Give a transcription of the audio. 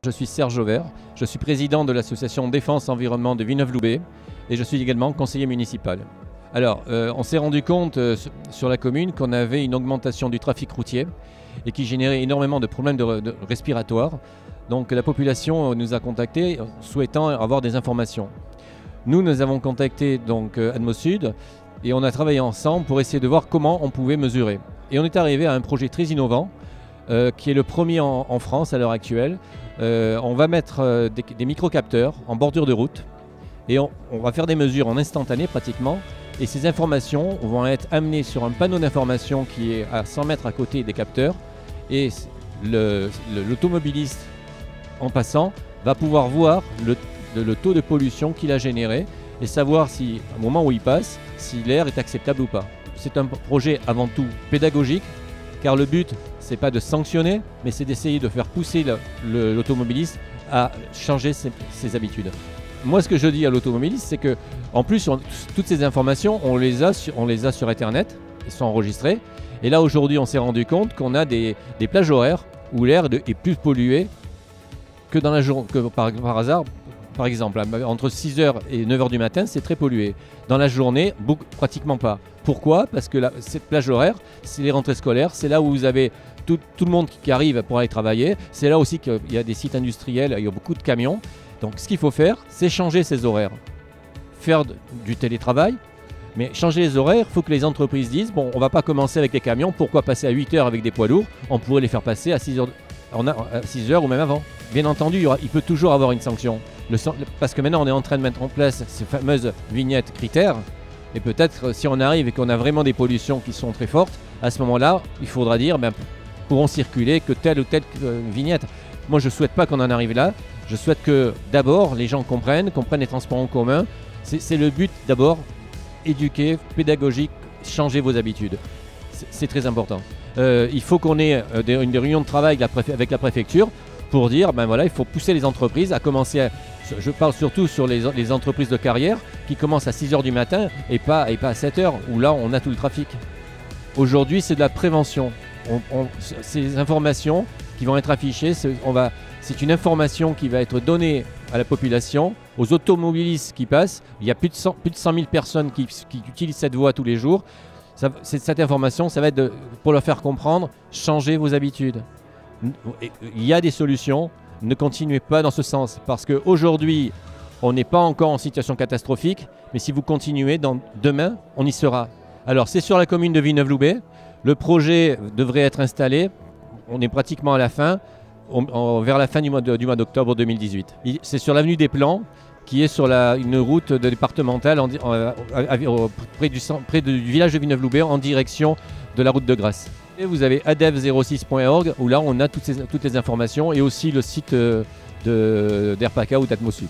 Je suis Serge Auvert, je suis président de l'association Défense Environnement de Villeneuve-Loubet et je suis également conseiller municipal. Alors, on s'est rendu compte sur la commune qu'on avait une augmentation du trafic routier et qui générait énormément de problèmes respiratoires. Donc la population nous a contactés souhaitant avoir des informations. Nous avons contacté donc Atmosud et on a travaillé ensemble pour essayer de voir comment on pouvait mesurer. Et on est arrivé à un projet très innovant qui est le premier en France à l'heure actuelle. On va mettre des microcapteurs en bordure de route et on va faire des mesures en instantané pratiquement. Et ces informations vont être amenées sur un panneau d'information qui est à 100 mètres à côté des capteurs. Et l'automobiliste, en passant, va pouvoir voir le taux de pollution qu'il a généré et savoir si, au moment où il passe, si l'air est acceptable ou pas. C'est un projet avant tout pédagogique, car le but, c'est pas de sanctionner, mais c'est d'essayer de faire pousser l'automobiliste à changer ses habitudes. Moi, ce que je dis à l'automobiliste, c'est que, en plus, toutes ces informations, on les a sur Internet, elles sont enregistrées. Et là, aujourd'hui, on s'est rendu compte qu'on a des plages horaires où l'air est plus pollué que dans la journée, par hasard. Par exemple, entre 6h et 9h du matin, c'est très pollué. Dans la journée, pratiquement pas. Pourquoi? Parce que cette plage horaire, c'est les rentrées scolaires, c'est là où vous avez tout le monde qui arrive pour aller travailler. C'est là aussi qu'il y a des sites industriels, il y a beaucoup de camions. Donc ce qu'il faut faire, c'est changer ces horaires. Faire du télétravail, mais changer les horaires, il faut que les entreprises disent, bon, on ne va pas commencer avec les camions, pourquoi passer à 8h avec des poids lourds? On pourrait les faire passer à 6h ou même avant. Bien entendu, il peut toujours avoir une sanction. Parce que maintenant, on est en train de mettre en place ces fameuses vignettes critères. Et peut-être, si on arrive et qu'on a vraiment des pollutions qui sont très fortes, à ce moment-là, il faudra dire, pourront circuler que telle ou telle vignette. Moi, je ne souhaite pas qu'on en arrive là. Je souhaite que d'abord, les gens comprennent les transports en commun. C'est le but d'abord, éduquer, pédagogique, changer vos habitudes. C'est très important. Il faut qu'on ait une réunion de travail avec la préfecture pour dire, voilà, il faut pousser les entreprises à commencer je parle surtout sur les entreprises de carrière qui commencent à 6h du matin et pas à 7h, où là, on a tout le trafic. Aujourd'hui, c'est de la prévention. Ces informations qui vont être affichées, c'est une information qui va être donnée à la population, aux automobilistes qui passent. Il y a plus de 100 000 personnes qui utilisent cette voie tous les jours. Cette information, ça va être pour leur faire comprendre, changez vos habitudes. Il y a des solutions, ne continuez pas dans ce sens, parce qu'aujourd'hui, on n'est pas encore en situation catastrophique, mais si vous continuez, demain, on y sera. Alors, c'est sur la commune de Villeneuve-Loubet. Le projet devrait être installé, on est pratiquement à la fin, vers la fin du mois d'octobre 2018. C'est sur l'avenue des Plans, qui est sur une route départementale près du village de Villeneuve-Loubet, en direction de la route de Grasse. Et vous avez adev06.org, où là on a toutes les informations, et aussi le site d'Airpaca ou d'Atmosud.